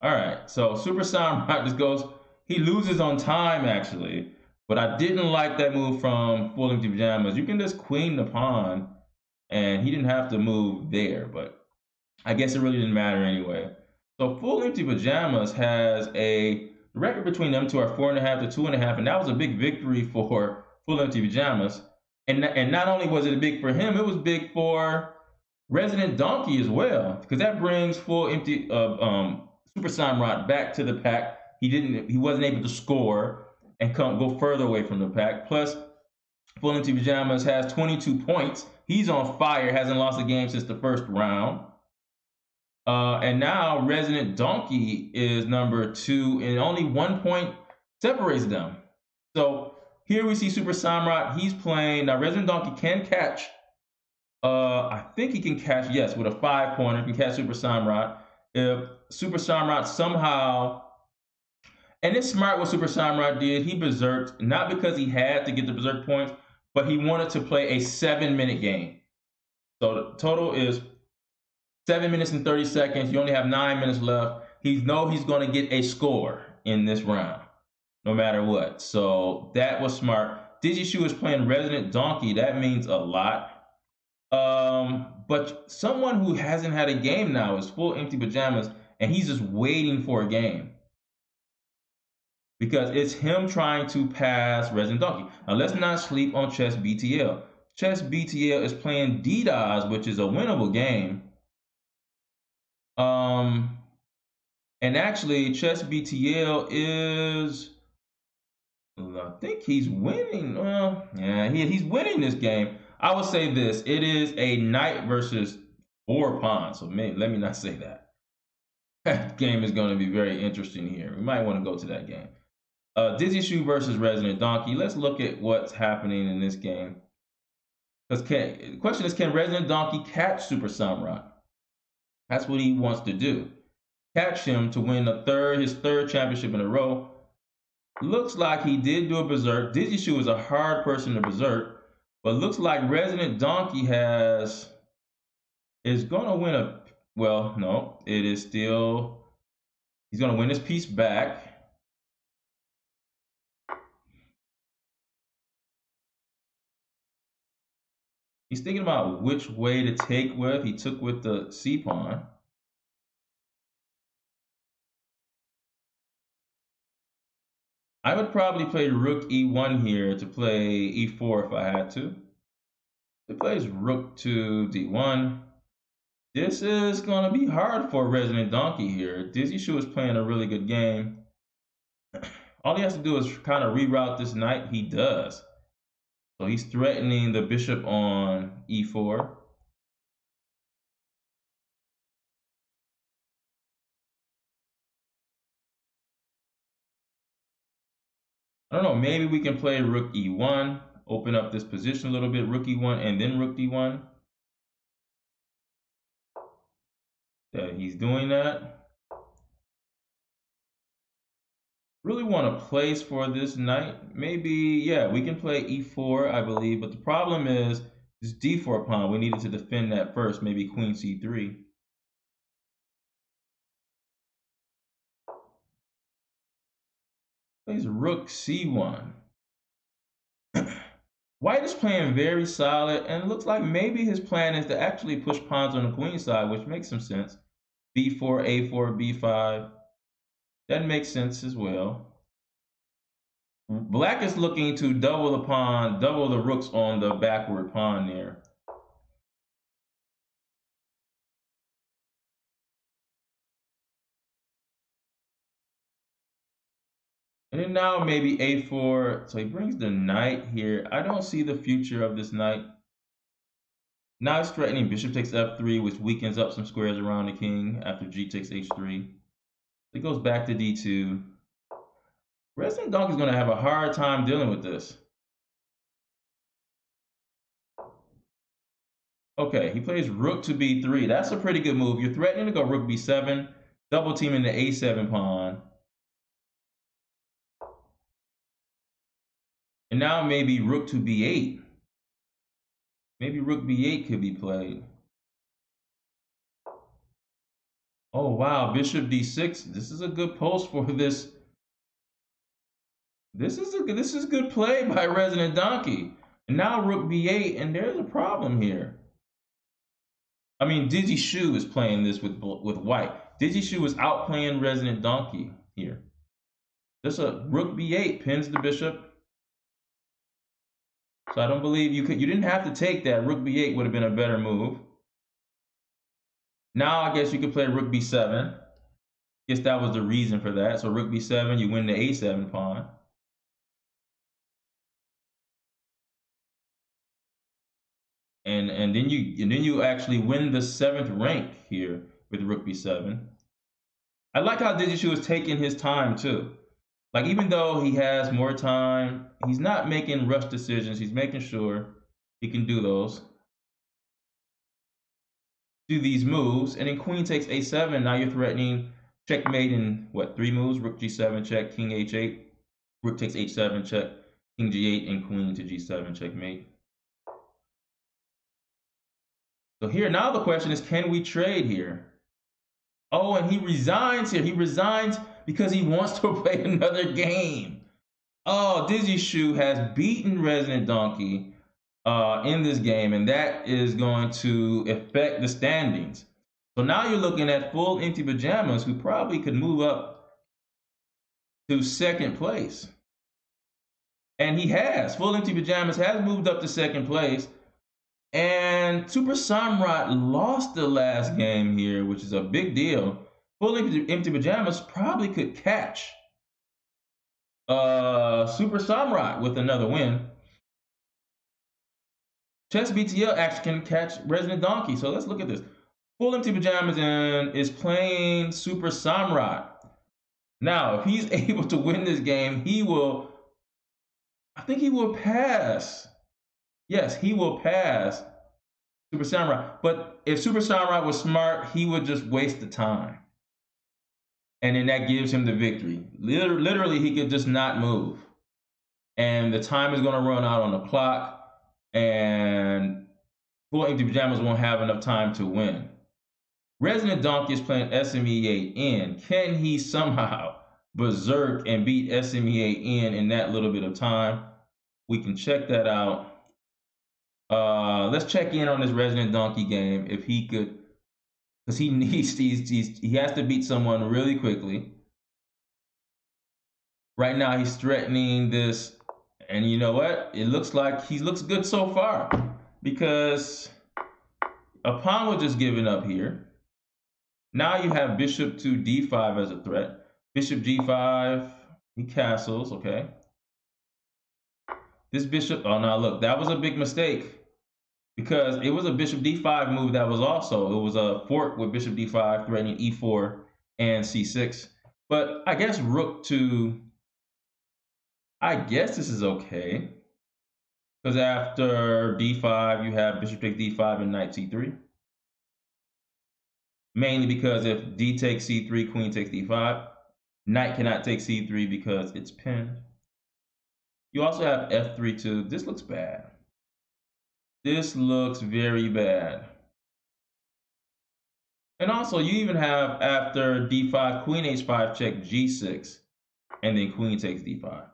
All right, so Super Samurai just goes... He loses on time, actually. But I didn't like that move from Full Empty Pajamas. You can just queen the pawn and he didn't have to move there, but I guess it really didn't matter anyway. So Full Empty Pajamas has a record between them two are 4.5 to 2.5, and that was a big victory for Full Empty Pajamas. And not only was it big for him, it was big for Resident Donkey as well, because that brings Full Empty Super Samurott back to the pack. He wasn't able to score and go further away from the pack. Plus, Full Empty Pajamas has 22 points. He's on fire, hasn't lost a game since the first round. And now Resident Donkey is number 2, and only 1 point separates them. So here we see Super Samurott. He's playing. Now Resident Donkey can catch. I think he can catch, yes, with a 5-pointer. He can catch Super Samurott. If Super Samurott somehow, and it's smart what Super Samurott did, he berserked, not because he had to get the berserk points, but he wanted to play a 7-minute game. So the total is 7 minutes and 30 seconds. You only have 9 minutes left. He knows he's going to get a score in this round, no matter what. So that was smart. DigiShoe is playing Resident Donkey. That means a lot. But someone who hasn't had a game now is Full Empty Pajamas, and he's just waiting for a game, because it's him trying to pass Resident Donkey. Now let's not sleep on Chess BTL. Chess BTL is playing DDoS, which is a winnable game. And actually Chess BTL is, I think he's winning. Well, yeah, he's winning this game. I would say this: it is a knight versus 4 pawns. So let me not say that. That game is going to be very interesting here. We might want to go to that game. DigiShoe versus Resident Donkey. Let's look at what's happening in this game. Because the question is, can Resident Donkey catch Super Samurott? That's what he wants to do. Catch him to win his third championship in a row. Looks like he did do a berserk. DigiShoe is a hard person to berserk, but looks like Resident Donkey is going to win a, well, no, it is still, he's going to win his piece back. He's thinking about which way to take with. He took with the C pawn. I would probably play Rook E1 here to play E4 if I had to. He plays Rook to D1. This is going to be hard for Resident Donkey here. DigiShoe is playing a really good game. All he has to do is kind of reroute this knight. He does. So he's threatening the bishop on E4. I don't know, maybe we can play Rook E1, open up this position a little bit, Rook E1, and then Rook D1. Yeah, he's doing that. Really want to place for this knight. Maybe, yeah, we can play E4, I believe, but the problem is this D4 pawn. We needed to defend that first, maybe Queen C3. Plays Rook C1. White is playing very solid, and it looks like maybe his plan is to actually push pawns on the queen side, which makes some sense. B4, A4, B5. That makes sense as well. Black is looking to double the pawn, double the rooks on the backward pawn there. And then now maybe A4. So he brings the knight here. I don't see the future of this knight. Now he's threatening bishop takes F3, which weakens up some squares around the king after G takes H3. It goes back to D2. Resident Donkey's going to have a hard time dealing with this. Okay, he plays Rook to B3. That's a pretty good move. You're threatening to go Rook B7, double teaming the A7 pawn. And now maybe Rook to B8. Maybe Rook B8 could be played. Oh wow, Bishop D6. This is a good post for this. This is good play by Resident Donkey. And now Rook B8, and there's a problem here. I mean, Digi Shu is playing this with white. Digi Shu is outplaying Resident Donkey here. This a rook b8 pins the bishop. So I don't believe you didn't have to take that. Rook b8 would have been a better move. Now I guess you could play rook b7. Guess that was the reason for that. So rook b7, you win the a7 pawn. And then you actually win the 7th rank here with rook b7. I like how Digishu is taking his time too. Like, even though he has more time, he's not making rush decisions. He's making sure he can do these moves. And then queen takes a7. Now you're threatening checkmate in what, 3 moves? Rook g7 check, king h8, rook takes h7 check, king g8, and queen to g7 checkmate. So here, now the question is, can we trade here? Oh, and he resigns here. He resigns because he wants to play another game. Oh, Digishu has beaten Resident Donkey in this game, and that is going to affect the standings. So now you're looking at Full Empty Pajamas, who probably could move up to 2nd place. And he has. Full Empty Pajamas has moved up to 2nd place. And Super Samrat lost the last game here, which is a big deal. Full Empty Pajamas probably could catch Super Samrat with another win. Chess BTL actually can catch Resident Donkey. So let's look at this. Full Empty Pajamas is playing Super Samrat. Now, if he's able to win this game, I think he will pass. Yes, he will pass Super Samrat. But if Super Samrat was smart, he would just waste the time. And then that gives him the victory. Literally, he could just not move. And the time is going to run out on the clock. And Full Empty Pajamas won't have enough time to win. Resident Donkey is playing SME8N. Can he somehow berserk and beat SME8N in that little bit of time? We can check that out. Let's check in on this Resident Donkey game if he could, because he has to beat someone really quickly. Right now he's threatening this, and you know what? It looks like he looks good so far, because a pawn was just given up here. Now you have bishop to d5 as a threat. Bishop g5, he castles, okay. This bishop, oh no, look, that was a big mistake, because it was a bishop d5 move that was also, it was a fork with bishop d5 threatening e4 and c6. But I guess rook to, I guess this is okay, because after d5 you have bishop takes d5 and knight c3. Mainly because if d takes c3, queen takes d5, knight cannot take c3 because it's pinned. You also have f3 too. This looks bad. This looks very bad. And also you even have after d5, queen h5 check g6, and then queen takes d5.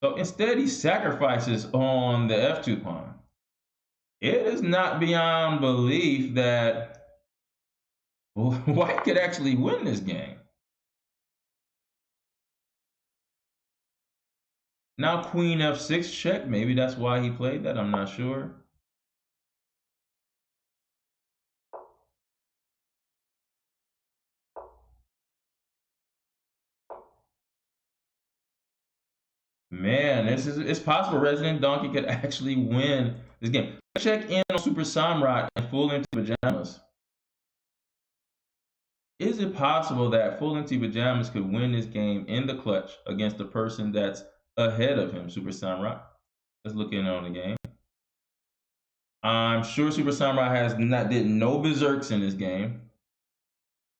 So instead he sacrifices on the f2 pawn. It is not beyond belief that white could actually win this game. Now queen f6 check. Maybe that's why he played that. I'm not sure. Man, it's possible Resident Donkey could actually win this game. Check in on Super Samrat and Full Empty Pajamas. Is it possible that Full Empty Pajamas could win this game in the clutch against the person that's ahead of him, Super Samrat? Let's look in on the game. I'm sure Super Samrat did no berserks in this game.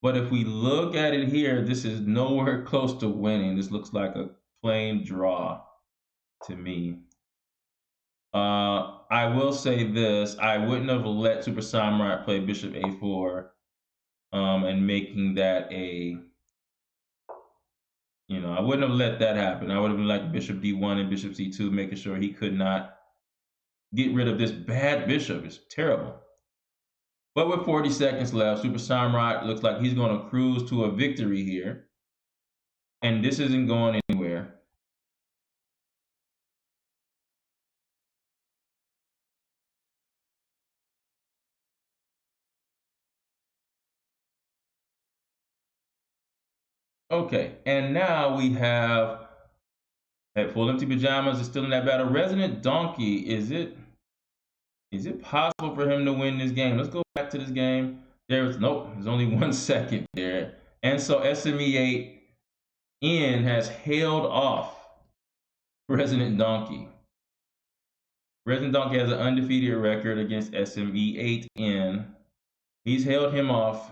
But if we look at it here, this is nowhere close to winning. This looks like a plain draw to me. I will say this. I wouldn't have let Super Samrat play bishop a4 and making that a, I wouldn't have let that happen. I would have been like bishop d1 and bishop c2, making sure he could not get rid of this bad bishop. It's terrible. But with 40 seconds left, Super Samurai looks like he's going to cruise to a victory here. And this isn't going anywhere. Okay, and now we have at Full Empty Pajamas is still in that battle. Resident Donkey, is it possible for him to win this game? Let's go back to this game. There's only 1 second there. And so SME8 N has held off Resident Donkey. Resident Donkey has an undefeated record against SME8N. He's held him off.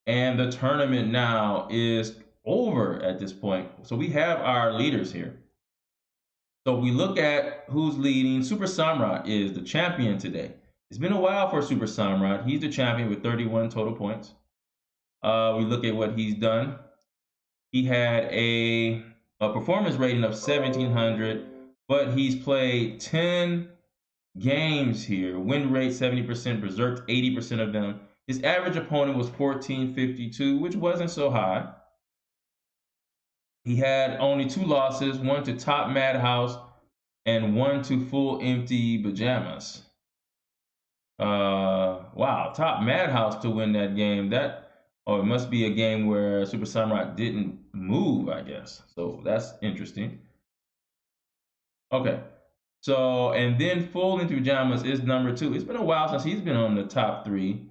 And the tournament now is over at this point. So we have our leaders here. So we look at who's leading. Super Samrat is the champion today. It's been a while for Super Samrat. He's the champion with 31 total points. We look at what he's done. He had a performance rating of 1,700, but he's played 10 games here. Win rate 70%, berserked 80% of them. His average opponent was 1452, which wasn't so high. He had only 2 losses, one to Top Madhouse and one to Full Empty Pajamas. Wow, Top Madhouse to win that game. It must be a game where Super Samurai didn't move, I guess. So that's interesting. Okay. So, and then Full Empty Pajamas is number 2. It's been a while since he's been on the top 3.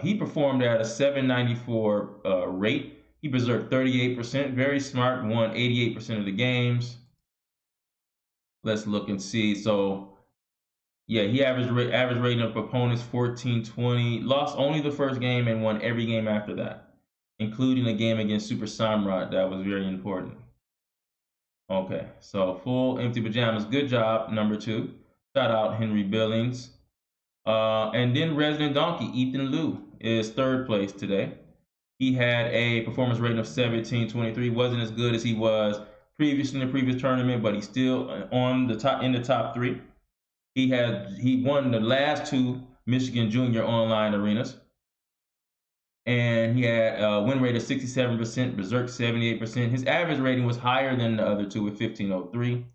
He performed at a 794 rate. He berserked 38%. Very smart. Won 88% of the games. Let's look and see. So, yeah, he average rating of opponents 1420. Lost only the first game and won every game after that, including a game against Super Samrat. That was very important. Okay, so Full Empty Pajamas. Good job, number 2. Shout out Henry Billings. And then Resident Donkey, Ethan Liu, is 3rd place today. He had a performance rating of 1723. Wasn't as good as he was previously in the previous tournament, but he's still in the top 3. He won the last 2 Michigan Junior online arenas. And he had a win rate of 67%, berserk 78%. His average rating was higher than the other 2 with 1503.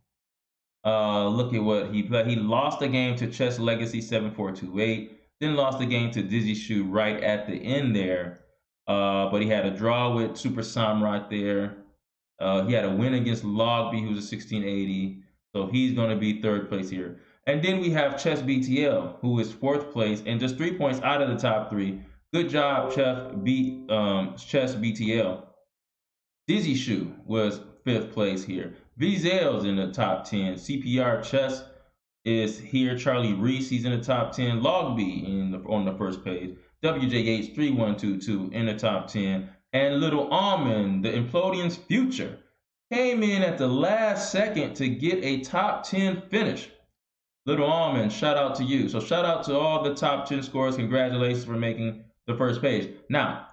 Look at what he played. He lost a game to Chess Legacy 7428, then lost a game to Dizzy Shoe right at the end there. But he had a draw with Super Samurai there. He had a win against Logby, who's a 1680. So he's going to be 3rd place here. And then we have Chess BTL, who is 4th place and just 3 points out of the top 3. Good job, Chess BTL. Dizzy Shoe was 5th place here. Vizel's in the top 10. CPR Chess is here. Charlie Reese, he's in the top 10. Logby on the first page. WJH 3122 in the top 10. And Little Almond, the Implodians Future, came in at the last second to get a top 10 finish. Little Almond, shout out to you. So shout out to all the top 10 scorers. Congratulations for making the first page. Now,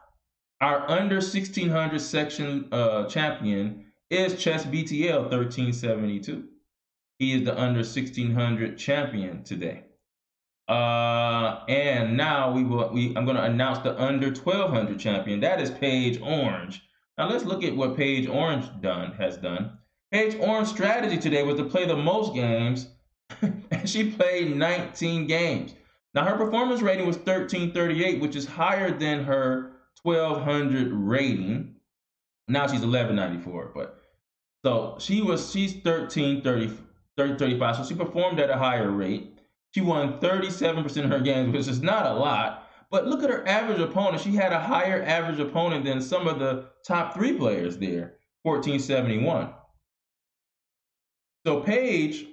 our under 1600 section champion is Chess BTL 1372. He is the under 1600 champion today. And now I'm going to announce the under 1200 champion. That is Paige Orange. Now let's look at what Paige Orange has done. Paige Orange's strategy today was to play the most games, and she played 19 games. Now her performance rating was 1338, which is higher than her 1200 rating. Now she's 1194, but so she's 1335, so she performed at a higher rate. She won 37% of her games, which is not a lot, but look at her average opponent. She had a higher average opponent than some of the top 3 players there, 1471. So Paige,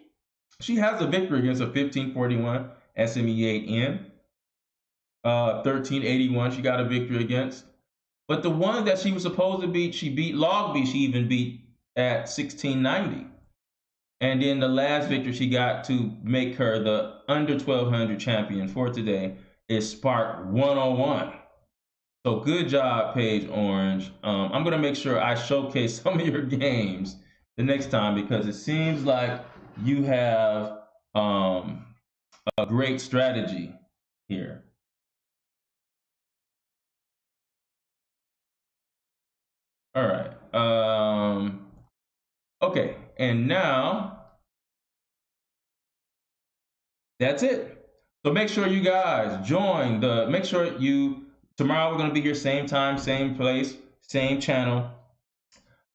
she has a victory against a 1541 SME8N. 1381 she got a victory against. But the one that she was supposed to beat, she beat Logby. She even beat at 1690. And then the last victory she got to make her the under 1200 champion for today is Spark 101. So good job, Paige Orange. I'm going to make sure I showcase some of your games the next time, because it seems like you have a great strategy here. All right. Okay, and now that's it. So make sure you guys join the. Make sure you tomorrow we're gonna be here same time, same place, same channel.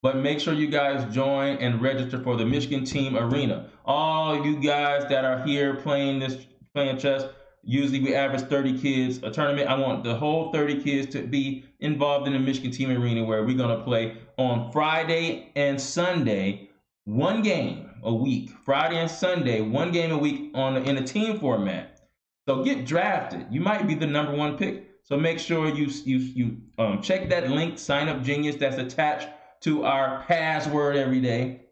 But make sure you guys join and register for the Michigan Team Arena. All you guys that are here playing chess, usually we average 30 kids a tournament. I want the whole 30 kids to be involved in the Michigan Team Arena where we're gonna play on Friday and Sunday, one game a week. Friday and Sunday, one game a week in a team format. So get drafted. You might be the #1 pick. So make sure you check that link, Sign Up Genius, that's attached to our password every day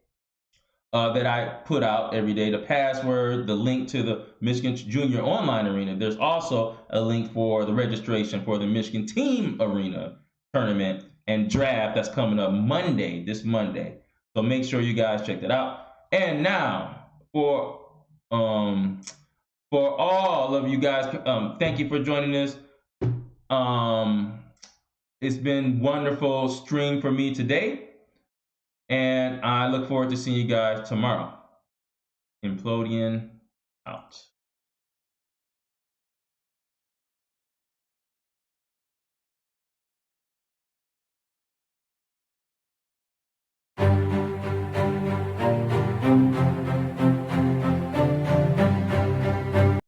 that I put out every day. The password, the link to the Michigan Junior Online Arena. There's also a link for the registration for the Michigan Team Arena tournament and draft that's coming up this Monday. So make sure you guys check that out. And now for all of you guys, thank you for joining us. It's been wonderful stream for me today, and I look forward to seeing you guys tomorrow. Implodian out.